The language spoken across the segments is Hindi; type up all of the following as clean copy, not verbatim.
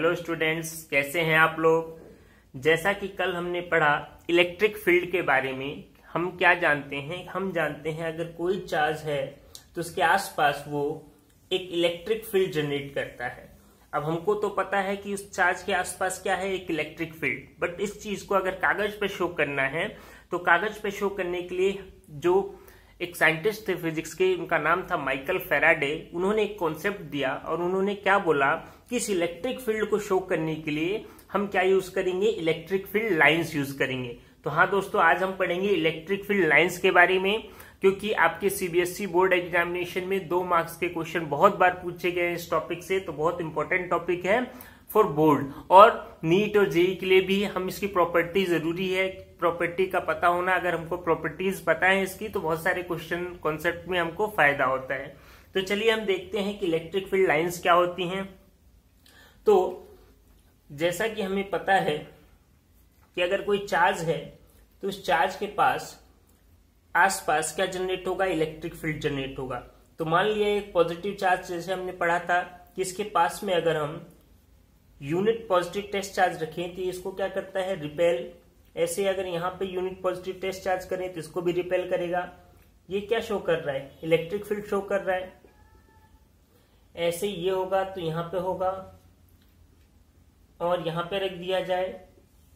हेलो स्टूडेंट्स, कैसे हैं आप लोग। जैसा कि कल हमने पढ़ा इलेक्ट्रिक फील्ड के बारे में, हम क्या जानते हैं। हम जानते हैं अगर कोई चार्ज है तो उसके आसपास वो एक इलेक्ट्रिक फील्ड जनरेट करता है। अब हमको तो पता है कि उस चार्ज के आसपास क्या है, एक इलेक्ट्रिक फील्ड। बट इस चीज को अगर कागज पे शो करना है तो कागज पे शो करने के लिए जो एक साइंटिस्ट थे फिजिक्स के, उनका नाम था माइकल फेराडे, उन्होंने एक कॉन्सेप्ट दिया और उन्होंने क्या बोला कि इस इलेक्ट्रिक फील्ड को शो करने के लिए हम क्या यूज करेंगे, इलेक्ट्रिक फील्ड लाइंस यूज करेंगे। तो हाँ दोस्तों, आज हम पढ़ेंगे इलेक्ट्रिक फील्ड लाइंस के बारे में, क्योंकि आपके सीबीएसई बोर्ड एग्जामिनेशन में 2 मार्क्स के क्वेश्चन बहुत बार पूछे गए इस टॉपिक से। तो बहुत इंपॉर्टेंट टॉपिक है फॉर बोर्ड, और नीट और जेई के लिए भी हम इसकी प्रॉपर्टी जरूरी है। प्रॉपर्टी का पता होना, अगर हमको प्रॉपर्टीज पता है इसकी तो बहुत सारे क्वेश्चन कॉन्सेप्ट में हमको फायदा होता है। तो चलिए हम देखते हैं कि इलेक्ट्रिक फील्ड लाइंस क्या होती हैं। तो जैसा कि हमें पता है कि अगर कोई चार्ज है तो उस चार्ज के पास आसपास क्या जनरेट होगा, इलेक्ट्रिक फील्ड जनरेट होगा। तो मान लिया एक पॉजिटिव चार्ज, जैसे हमने पढ़ा था कि इसके पास में अगर हम यूनिट पॉजिटिव टेस्ट चार्ज रखें तो इसको क्या करता है, रिपेल। ऐसे अगर यहाँ पे यूनिट पॉजिटिव टेस्ट चार्ज करें तो इसको भी रिपेल करेगा। ये क्या शो कर रहा है, इलेक्ट्रिक फील्ड शो कर रहा है। ऐसे ये होगा तो यहाँ पे होगा, और यहाँ पे रख दिया जाए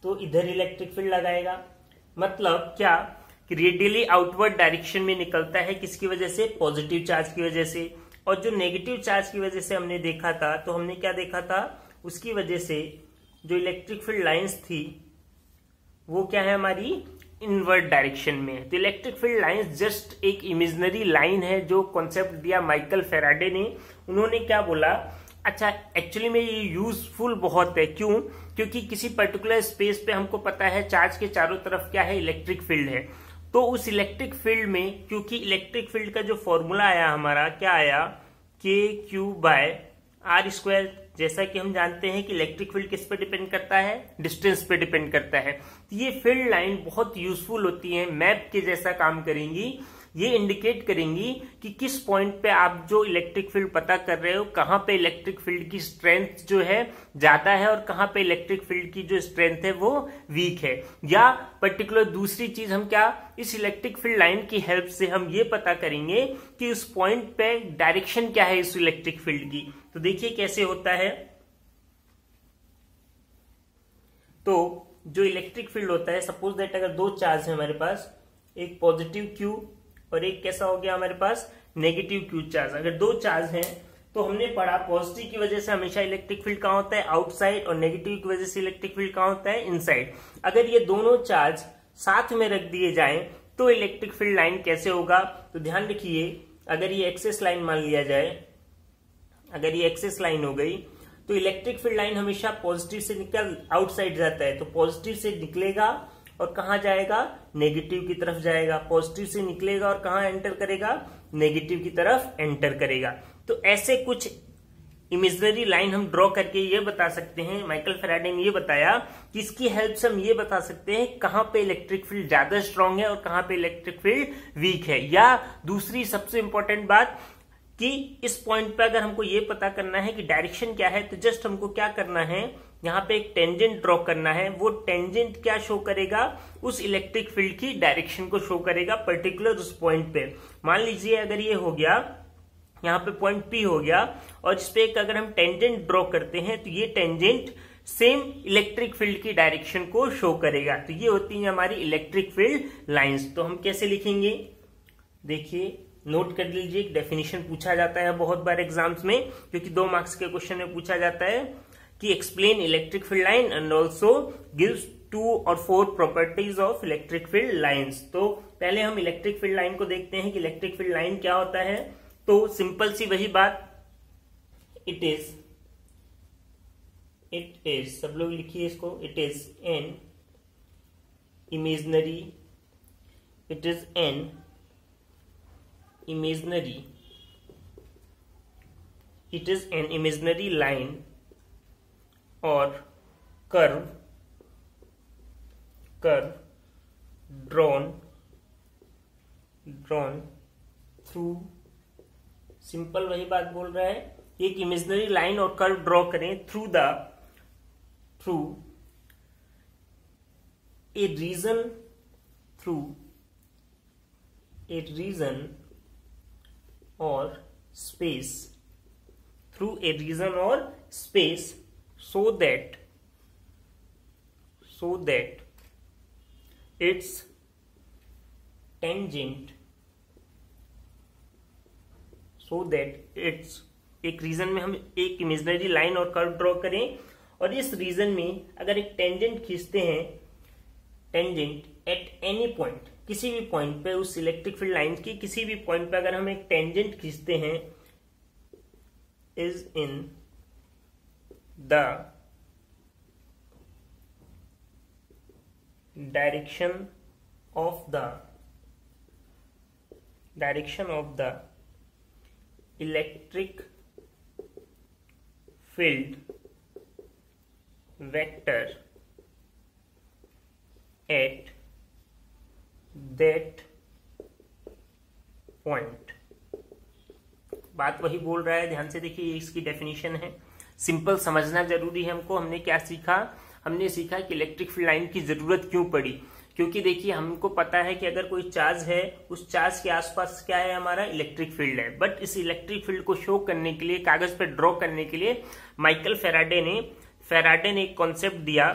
तो इधर इलेक्ट्रिक फील्ड लगाएगा। मतलब क्या कि रेडियली आउटवर्ड डायरेक्शन में निकलता है, किसकी वजह से, पॉजिटिव चार्ज की वजह से। और जो नेगेटिव चार्ज की वजह से हमने देखा था, तो हमने क्या देखा था, उसकी वजह से जो इलेक्ट्रिक फील्ड लाइंस थी वो क्या है, हमारी इनवर्ड डायरेक्शन में है। तो इलेक्ट्रिक फील्ड लाइंस जस्ट एक इमेजिनरी लाइन है जो कॉन्सेप्ट दिया माइकल फेराडे ने। उन्होंने क्या बोला, अच्छा एक्चुअली में ये यूजफुल बहुत है। क्यों? क्योंकि किसी पर्टिकुलर स्पेस पे हमको पता है चार्ज के चारों तरफ क्या है, इलेक्ट्रिक फील्ड है। तो उस इलेक्ट्रिक फील्ड में, क्योंकि इलेक्ट्रिक फील्ड का जो फॉर्मूला आया हमारा, क्या आया, KQ/R²। जैसा कि हम जानते हैं कि इलेक्ट्रिक फील्ड किस पे डिपेंड करता है, डिस्टेंस पे डिपेंड करता है। तो ये फील्ड लाइन बहुत यूजफुल होती है, मैप के जैसा काम करेंगी। ये इंडिकेट करेंगी कि किस पॉइंट पे आप जो इलेक्ट्रिक फील्ड पता कर रहे हो, कहां पे इलेक्ट्रिक फील्ड की स्ट्रेंथ जो है ज्यादा है और कहां पे इलेक्ट्रिक फील्ड की जो स्ट्रेंथ है वो वीक है। या पर्टिकुलर दूसरी चीज हम क्या, इस इलेक्ट्रिक फील्ड लाइन की हेल्प से हम ये पता करेंगे कि उस पॉइंट पे डायरेक्शन क्या है इस इलेक्ट्रिक फील्ड की। तो देखिए कैसे होता है। तो जो इलेक्ट्रिक फील्ड होता है, सपोज दैट अगर 2 चार्ज है हमारे पास, एक पॉजिटिव Q और एक कैसा हो गया हमारे पास, नेगेटिव Q चार्ज। अगर 2 चार्ज हैं तो हमने पढ़ा पॉजिटिव की वजह से हमेशा इलेक्ट्रिक फील्ड कहां होता है, आउटसाइड, और नेगेटिव की वजह से इलेक्ट्रिक फील्ड कहां होता है, इनसाइड। अगर ये दोनों चार्ज साथ में रख दिए जाएं तो इलेक्ट्रिक फील्ड लाइन कैसे होगा। तो ध्यान रखिए, अगर ये एक्सेस लाइन मान लिया जाए, अगर ये एक्सेस लाइन हो गई तो इलेक्ट्रिक फील्ड लाइन हमेशा पॉजिटिव से निकल आउटसाइड जाता है। तो पॉजिटिव से निकलेगा और कहां जाएगा, नेगेटिव की तरफ जाएगा। पॉजिटिव से निकलेगा और कहां एंटर करेगा, नेगेटिव की तरफ एंटर करेगा। तो ऐसे कुछ इमेजिनरी लाइन हम ड्रॉ करके ये बता सकते हैं, माइकल फेराडे ने ये बताया कि इसकी हेल्प से हम ये बता सकते हैं कहां पे इलेक्ट्रिक फील्ड ज्यादा स्ट्रांग है और कहां पे इलेक्ट्रिक फील्ड वीक है। या दूसरी सबसे इंपॉर्टेंट बात कि इस पॉइंट पे अगर हमको ये पता करना है कि डायरेक्शन क्या है, तो जस्ट हमको क्या करना है, यहाँ पे एक टेंजेंट ड्रॉ करना है। वो टेंजेंट क्या शो करेगा, उस इलेक्ट्रिक फील्ड की डायरेक्शन को शो करेगा पर्टिकुलर उस पॉइंट पे। मान लीजिए अगर ये हो गया, यहाँ पे पॉइंट P हो गया, और इस पे एक अगर हम टेंजेंट ड्रॉ करते हैं तो ये टेंजेंट सेम इलेक्ट्रिक फील्ड की डायरेक्शन को शो करेगा। तो ये होती है हमारी इलेक्ट्रिक फील्ड लाइंस। तो हम कैसे लिखेंगे, देखिए नोट कर लीजिए, डेफिनेशन पूछा जाता है बहुत बार एग्जाम्स में, क्योंकि 2 मार्क्स के क्वेश्चन में पूछा जाता है कि explain electric field line and also gives 2 और 4 properties of electric field lines. तो पहले हम इलेक्ट्रिक फील्ड लाइन को देखते हैं कि इलेक्ट्रिक फील्ड लाइन क्या होता है। तो सिंपल सी वही बात, इट इज सब लोग लिखिए इसको, it is an imaginary line or curve drawn through, simple वही बात बोल रहा है, एक इमेजिनरी लाइन और कर्व ड्रॉ करें through the through a region or space so that its tangent एक रीजन में हम एक इमेजिनरी लाइन और कर्व ड्रॉ करें और इस रीजन में अगर एक टेंजेंट खींचते हैं, टेंजेंट एट एनी पॉइंट, किसी भी पॉइंट पे उस इलेक्ट्रिक फील्ड लाइन की किसी भी पॉइंट पे अगर हम एक टेंजेंट खींचते हैं, is in the direction of the electric field vector at that point. बात वही बोल रहा है, ध्यान से देखिए, इसकी डेफिनेशन है, सिंपल समझना जरूरी है हमको। हमने क्या सीखा? हमने सीखा कि इलेक्ट्रिक फील्ड लाइन की जरूरत क्यों पड़ी, क्योंकि देखिए हमको पता है कि अगर कोई चार्ज है, उस चार्ज के आसपास क्या है, हमारा इलेक्ट्रिक फील्ड है। बट इस इलेक्ट्रिक फील्ड को शो करने के लिए, कागज पर ड्रॉ करने के लिए माइकल फेराडे ने एक कॉन्सेप्ट दिया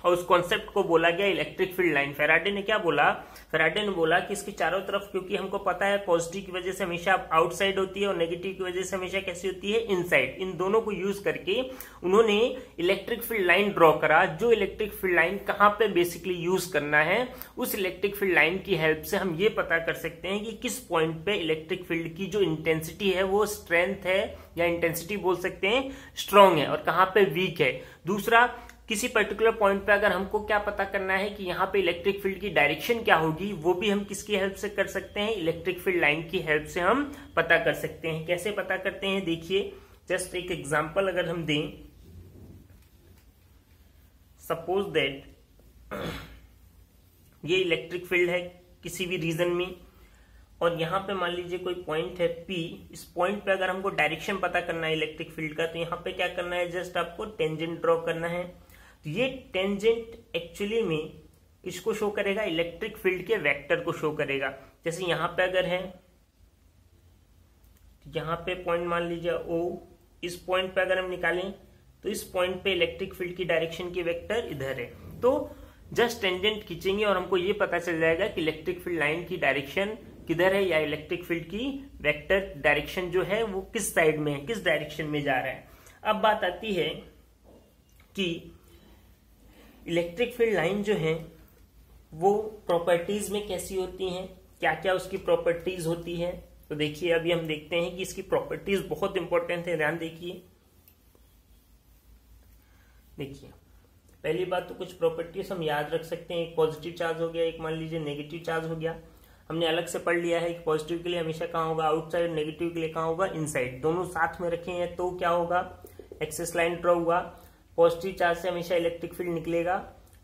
और उस कॉन्सेप्ट को बोला गया इलेक्ट्रिक फील्ड लाइन। फेराडे ने क्या बोला? फेराडे ने बोला कि इसके चारों तरफ, क्योंकि हमको पता है पॉजिटिव की वजह से हमेशा आउटसाइड होती है और नेगेटिव की वजह से हमेशा कैसी होती है, इनसाइड। इन दोनों को यूज करके उन्होंने इलेक्ट्रिक फील्ड लाइन ड्रॉ करा। जो इलेक्ट्रिक फील्ड लाइन कहां पे बेसिकली यूज करना है, उस इलेक्ट्रिक फील्ड लाइन की हेल्प से हम ये पता कर सकते हैं कि किस पॉइंट पे इलेक्ट्रिक फील्ड की जो इंटेंसिटी है वो स्ट्रेंथ है, या इंटेंसिटी बोल सकते हैं स्ट्रांग है, और कहां पे वीक है। दूसरा, किसी पर्टिकुलर पॉइंट पे अगर हमको क्या पता करना है कि यहाँ पे इलेक्ट्रिक फील्ड की डायरेक्शन क्या होगी, वो भी हम किसकी हेल्प से कर सकते हैं, इलेक्ट्रिक फील्ड लाइन की हेल्प से हम पता कर सकते हैं। कैसे पता करते हैं, देखिए, जस्ट एक एग्जांपल अगर हम दें, सपोज दैट ये इलेक्ट्रिक फील्ड है किसी भी रीजन में, और यहाँ पे मान लीजिए कोई पॉइंट है P। इस पॉइंट पे अगर हमको डायरेक्शन पता करना है इलेक्ट्रिक फील्ड का, तो यहाँ पे क्या करना है, जस्ट आपको टेंजेंट ड्रॉ करना है। तो ये टेंजेंट एक्चुअली में किसको शो करेगा, इलेक्ट्रिक फील्ड के वेक्टर को शो करेगा। जैसे यहाँ पे अगर है, यहाँ पे पॉइंट मान लीजिए O, इस पॉइंट पे अगर हम निकालें तो इस पॉइंट पे इलेक्ट्रिक फील्ड की डायरेक्शन की वेक्टर इधर है। तो जस्ट टेंजेंट खींचेंगे और हमको ये पता चल जाएगा कि इलेक्ट्रिक फील्ड लाइन की डायरेक्शन किधर है, या इलेक्ट्रिक फील्ड की वेक्टर डायरेक्शन जो है वो किस साइड में है, किस डायरेक्शन में जा रहा है। अब बात आती है कि इलेक्ट्रिक फील्ड लाइन जो है वो प्रॉपर्टीज में कैसी होती हैं, क्या क्या उसकी प्रॉपर्टीज होती है। तो देखिए, अभी हम देखते हैं कि इसकी प्रॉपर्टीज बहुत इंपॉर्टेंट है, ध्यान देखिए। देखिए, पहली बात तो कुछ प्रॉपर्टीज हम याद रख सकते हैं। एक पॉजिटिव चार्ज हो गया, एक मान लीजिए नेगेटिव चार्ज हो गया। हमने अलग से पढ़ लिया है कि पॉजिटिव के लिए हमेशा कहाँ होगा, आउटसाइड, नेगेटिव के लिए कहाँ होगा, इनसाइड। दोनों साथ में रखे हैं तो क्या होगा, एक्सेस लाइन ड्रॉ हुआ। पॉजिटिव चार्ज से हमेशा इलेक्ट्रिक फील्ड निकलेगा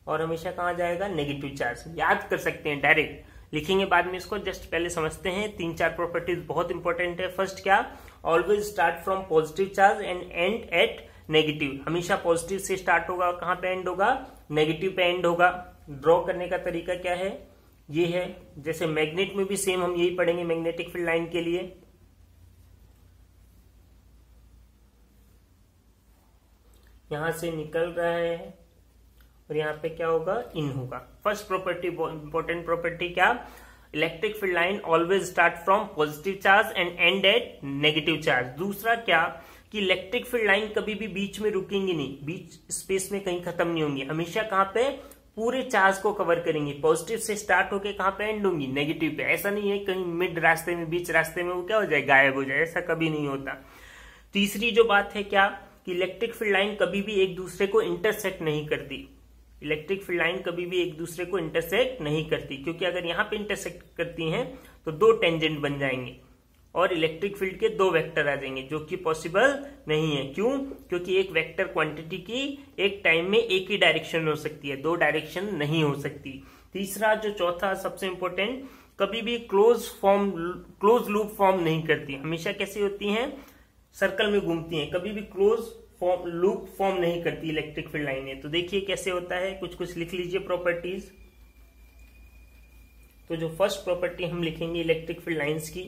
और हमेशा कहाँ जाएगा, नेगेटिव चार्ज। याद कर सकते हैं, डायरेक्ट लिखेंगे बाद में इसको, जस्ट पहले समझते हैं। 3-4 प्रॉपर्टीज बहुत इंपॉर्टेंट है। फर्स्ट क्या, always start from positive charge and end at negative. हमेशा पॉजिटिव से स्टार्ट होगा और कहाँ पे एंड होगा, नेगेटिव पे एंड होगा। ड्रॉ करने का तरीका क्या है, ये है। जैसे मैग्नेट में भी सेम हम यही पढ़ेंगे मैग्नेटिक फील्ड लाइन के लिए। यहां से निकल रहा है और यहाँ पे क्या होगा, इन होगा। फर्स्ट प्रॉपर्टी, इंपॉर्टेंट प्रॉपर्टी क्या, electric field line always start from positive charge and end at negative charge. दूसरा क्या, कि इलेक्ट्रिक फील्ड लाइन कभी भी बीच में रुकेंगी नहीं, बीच स्पेस में कहीं खत्म नहीं होंगी, हमेशा कहां पे, पूरे चार्ज को कवर करेंगी। पॉजिटिव से स्टार्ट होके कहां पे एंड होंगी, नेगेटिव पे। ऐसा नहीं है कहीं मिड रास्ते में, बीच रास्ते में वो क्या हो जाए, गायब हो जाए, ऐसा कभी नहीं होता। तीसरी जो बात है क्या, कि इलेक्ट्रिक फील्ड लाइन कभी भी एक दूसरे को इंटरसेक्ट नहीं करती। इलेक्ट्रिक फील्ड लाइन कभी भी एक दूसरे को इंटरसेक्ट नहीं करती, क्योंकि अगर यहाँ पे इंटरसेक्ट करती हैं तो 2 टेंजेंट बन जाएंगे और इलेक्ट्रिक फील्ड के 2 वेक्टर आ जाएंगे, जो कि पॉसिबल नहीं है। क्यों, क्योंकि एक वेक्टर क्वांटिटी की एक टाइम में एक ही डायरेक्शन हो सकती है, 2 डायरेक्शन नहीं हो सकती। तीसरा जो चौथा सबसे इंपॉर्टेंट, कभी भी क्लोज लूप फॉर्म नहीं करती, हमेशा कैसी होती हैं, सर्कल में घूमती हैं, कभी भी क्लोज लूप फॉर्म नहीं करती इलेक्ट्रिक फील्ड लाइनें। तो देखिए कैसे होता है, कुछ कुछ लिख लीजिए प्रॉपर्टीज। तो जो फर्स्ट प्रॉपर्टी हम लिखेंगे इलेक्ट्रिक फील्ड लाइंस की,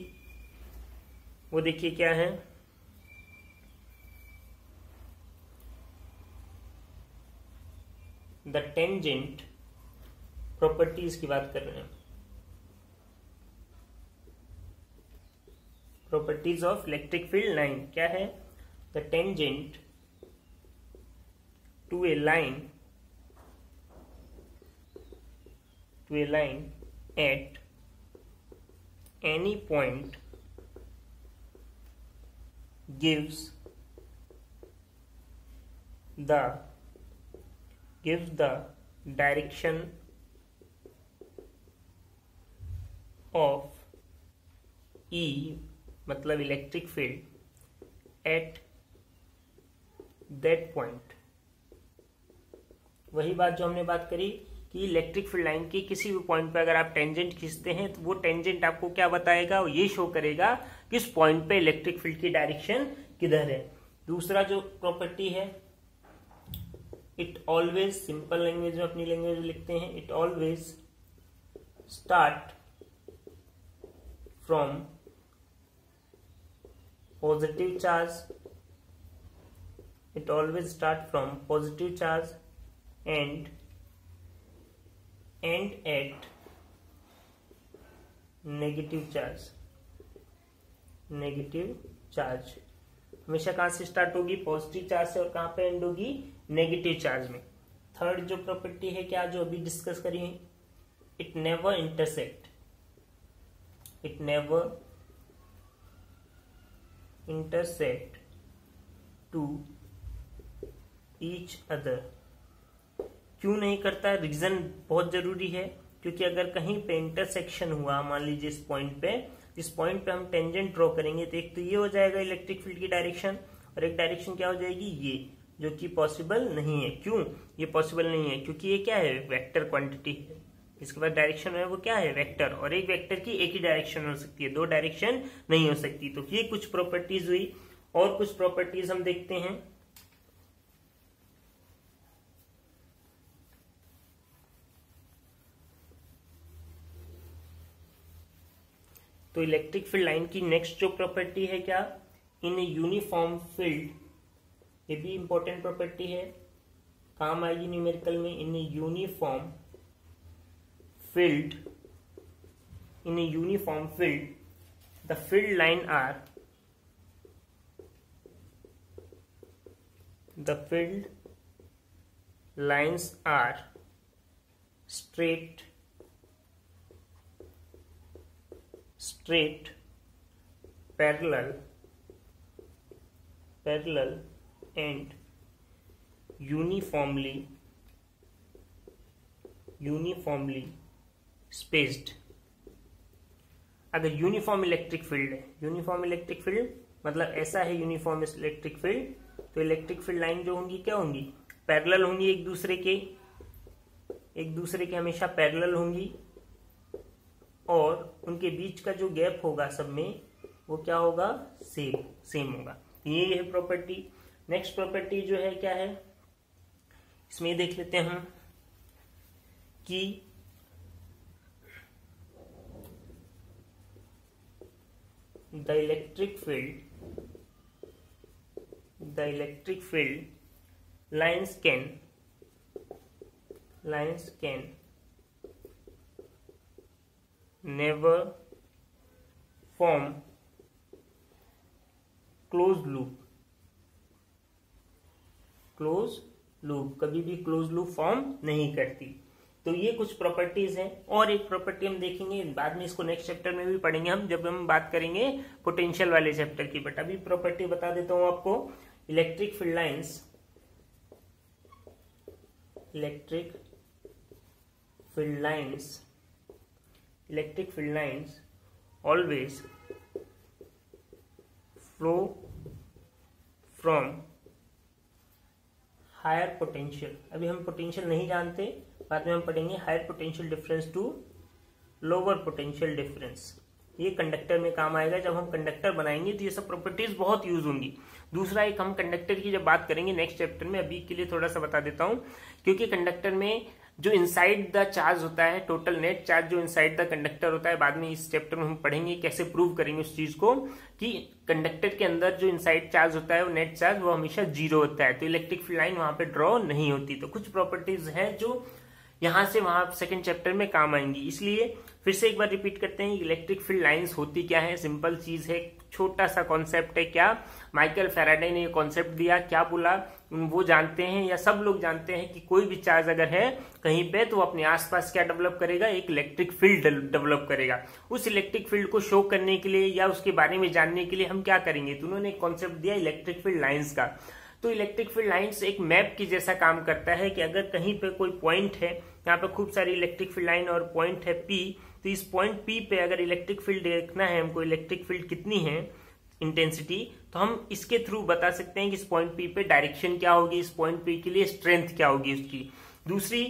वो देखिए क्या है। द टेंजेंट, प्रॉपर्टीज की बात कर रहे हैं, properties of electric field line क्या है। The tangent to a line at any point gives the direction of E, मतलब electric field at that point। वही बात जो हमने बात करी कि इलेक्ट्रिक फील्ड लाइन के किसी भी पॉइंट पे अगर आप टेंजेंट खींचते हैं तो वो टेंजेंट आपको क्या बताएगा, ये शो करेगा किस पॉइंट पे इलेक्ट्रिक फील्ड की डायरेक्शन किधर है। दूसरा जो प्रॉपर्टी है, इट ऑलवेज, सिंपल लैंग्वेज में अपनी लैंग्वेज में लिखते हैं, it always start from positive charge, it always start from positive charge and at negative charge. हमेशा कहां से स्टार्ट होगी, पॉजिटिव चार्ज से, और कहां पे एंड होगी, नेगेटिव चार्ज में। थर्ड जो प्रॉपर्टी है क्या, जो अभी डिस्कस करी है, it never intersect to each other. क्यों नहीं करता, रीजन बहुत जरूरी है, क्योंकि अगर कहीं पे इंटरसेक्शन हुआ, मान लीजिए इस पॉइंट पे हम टेंजेंट ड्रॉ करेंगे, तो एक तो ये हो जाएगा इलेक्ट्रिक फील्ड की डायरेक्शन, और एक डायरेक्शन क्या हो जाएगी, ये, जो कि पॉसिबल नहीं है। क्यों ये पॉसिबल नहीं है, क्योंकि ये क्या है, वेक्टर क्वांटिटी है। इसके बाद डायरेक्शन है वो क्या है, वेक्टर, और एक वेक्टर की एक ही डायरेक्शन हो सकती है, दो डायरेक्शन नहीं हो सकती। तो ये कुछ प्रॉपर्टीज हुई, और कुछ प्रॉपर्टीज हम देखते हैं। तो इलेक्ट्रिक फील्ड लाइन की नेक्स्ट जो प्रॉपर्टी है क्या, इन ए यूनिफॉर्म फील्ड, ये भी इंपॉर्टेंट प्रॉपर्टी है, काम आएगी न्यूमेरिकल में। In a uniform field, the field lines are straight, parallel and uniformly spaced। अगर यूनिफॉर्म इलेक्ट्रिक फील्ड है, यूनिफॉर्म इलेक्ट्रिक फील्ड मतलब ऐसा है यूनिफॉर्म इलेक्ट्रिक फील्ड, तो इलेक्ट्रिक फील्ड लाइन जो होंगी क्या होंगी, पैरेलल होंगी एक दूसरे के हमेशा पैरेलल होंगी, और उनके बीच का जो गैप होगा सब में वो क्या होगा, सेम होगा। ये है प्रॉपर्टी। नेक्स्ट प्रॉपर्टी जो है क्या है, इसमें देख लेते हैं हम कि the electric field lines can never form closed loop, कभी भी क्लोज लूप फॉर्म नहीं करती। तो ये कुछ प्रॉपर्टीज हैं, और एक प्रॉपर्टी हम देखेंगे बाद में, इसको नेक्स्ट चैप्टर में भी पढ़ेंगे हम, जब हम बात करेंगे पोटेंशियल वाले चैप्टर की। बट अभी प्रॉपर्टी बता देता हूं आपको। Electric field lines always flow from higher potential। अभी हम पोटेंशियल नहीं जानते, बाद में हम पढ़ेंगे higher potential difference to lower potential difference. ये कंडक्टर में काम आएगा। जब हम कंडक्टर बनाएंगे तो ये सब प्रॉपर्टीज बहुत यूज होंगी। दूसरा एक हम कंडक्टर की जब बात करेंगे नेक्स्ट चैप्टर में, अभी के लिए थोड़ा सा बता देता हूं, क्योंकि कंडक्टर में जो इनसाइड द चार्ज होता है, टोटल नेट चार्ज जो इनसाइड द कंडक्टर होता है, बाद में इस चैप्टर में हम पढ़ेंगे कैसे प्रूव करेंगे उस चीज को कि कंडक्टर के अंदर जो इनसाइड चार्ज होता है वो नेट चार्ज वो हमेशा 0 होता है, तो इलेक्ट्रिक फील्ड लाइन वहां पे ड्रॉ नहीं होती। तो कुछ प्रॉपर्टीज हैं जो यहां से वहां सेकंड चैप्टर में काम आएंगी। इसलिए फिर से एक बार रिपीट करते हैं, इलेक्ट्रिक फील्ड लाइंस होती क्या है, सिंपल चीज है, छोटा सा कॉन्सेप्ट है। क्या माइकल फैराडे ने ये कॉन्सेप्ट दिया, क्या बोला, वो जानते हैं या सब लोग जानते हैं कि कोई भी चार्ज अगर है कहीं पे तो वो अपने आसपास क्या डेवलप करेगा, एक इलेक्ट्रिक फील्ड डेवलप करेगा। उस इलेक्ट्रिक फील्ड को शो करने के लिए या उसके बारे में जानने के लिए हम क्या करेंगे, तो उन्होंने एक कॉन्सेप्ट दिया इलेक्ट्रिक फील्ड लाइंस का। तो इलेक्ट्रिक फील्ड लाइंस एक मैप की जैसा काम करता है कि अगर कहीं पे कोई पॉइंट है, यहाँ पे खूब सारी इलेक्ट्रिक फील्ड लाइन और पॉइंट है P, तो इस पॉइंट P पे अगर इलेक्ट्रिक फील्ड देखना है हमको, इलेक्ट्रिक फील्ड कितनी है इंटेंसिटी, तो हम इसके थ्रू बता सकते हैं कि इस पॉइंट P पे डायरेक्शन क्या होगी, इस पॉइंट P के लिए स्ट्रेंथ क्या होगी उसकी। दूसरी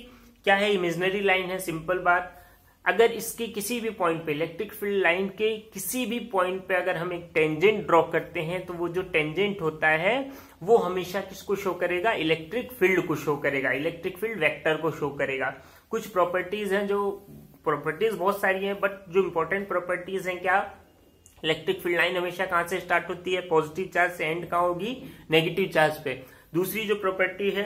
क्या है, इमेजिनरी लाइन है, सिंपल बात, अगर इसके किसी भी पॉइंट पे इलेक्ट्रिक फील्ड लाइन के किसी भी पॉइंट पे अगर हम एक टेंजेंट ड्रॉ करते हैं तो वो जो टेंजेंट होता है वो हमेशा किसको शो करेगा, इलेक्ट्रिक फील्ड को शो करेगा, इलेक्ट्रिक फील्ड वेक्टर को शो करेगा। कुछ प्रॉपर्टीज हैं, जो प्रॉपर्टीज बहुत सारी हैं बट जो इंपॉर्टेंट प्रॉपर्टीज हैं, क्या इलेक्ट्रिक फील्ड लाइन हमेशा कहां से स्टार्ट होती है, पॉजिटिव चार्ज से एंड कहां होगी, नेगेटिव चार्ज पे। दूसरी जो प्रॉपर्टी है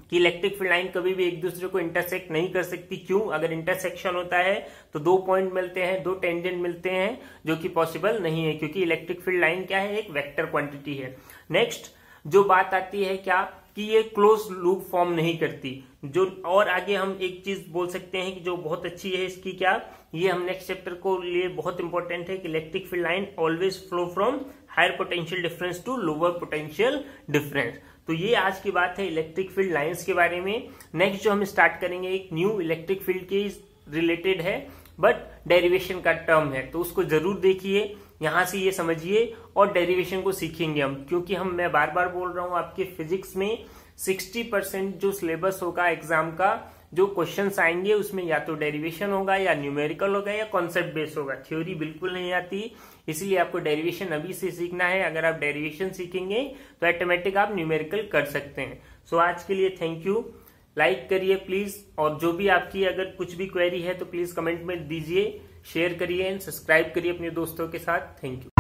कि इलेक्ट्रिक फील्ड लाइन कभी भी एक दूसरे को इंटरसेक्ट नहीं कर सकती। क्यों, अगर इंटरसेक्शन होता है तो 2 पॉइंट मिलते हैं, 2 टेंजेंट मिलते हैं, जो कि पॉसिबल नहीं है क्योंकि इलेक्ट्रिक फील्ड लाइन क्या है, एक वेक्टर क्वांटिटी है। नेक्स्ट जो बात आती है क्या, कि ये क्लोज लूप फॉर्म नहीं करती। जो और आगे हम एक चीज बोल सकते हैं कि जो बहुत अच्छी है इसकी, क्या, ये हम नेक्स्ट चैप्टर को लिए बहुत इंपॉर्टेंट है कि electric field line always flow from higher potential difference to lower potential difference. तो ये आज की बात है इलेक्ट्रिक फील्ड लाइंस के बारे में। नेक्स्ट जो हम स्टार्ट करेंगे एक न्यू इलेक्ट्रिक फील्ड के रिलेटेड है बट डेरिवेशन का टर्म है, तो उसको जरूर देखिए, यहां से ये समझिए और डेरिवेशन को सीखेंगे हम, क्योंकि मैं बार बार बोल रहा हूं आपके फिजिक्स में 60% जो सिलेबस होगा एग्जाम का, जो क्वेश्चंस आएंगे उसमें या तो डेरिवेशन होगा या न्यूमेरिकल होगा या कॉन्सेप्ट बेस्ड होगा, थ्योरी बिल्कुल नहीं आती। इसलिए आपको डेरिवेशन अभी से सीखना है। अगर आप डेरिवेशन सीखेंगे तो ऑटोमेटिक आप न्यूमेरिकल कर सकते हैं। सो आज के लिए थैंक यू, लाइक करिए प्लीज, और जो भी आपकी अगर कुछ भी क्वेरी है तो प्लीज कमेंट में दीजिए, शेयर करिए एंड सब्सक्राइब करिए अपने दोस्तों के साथ। Thank you.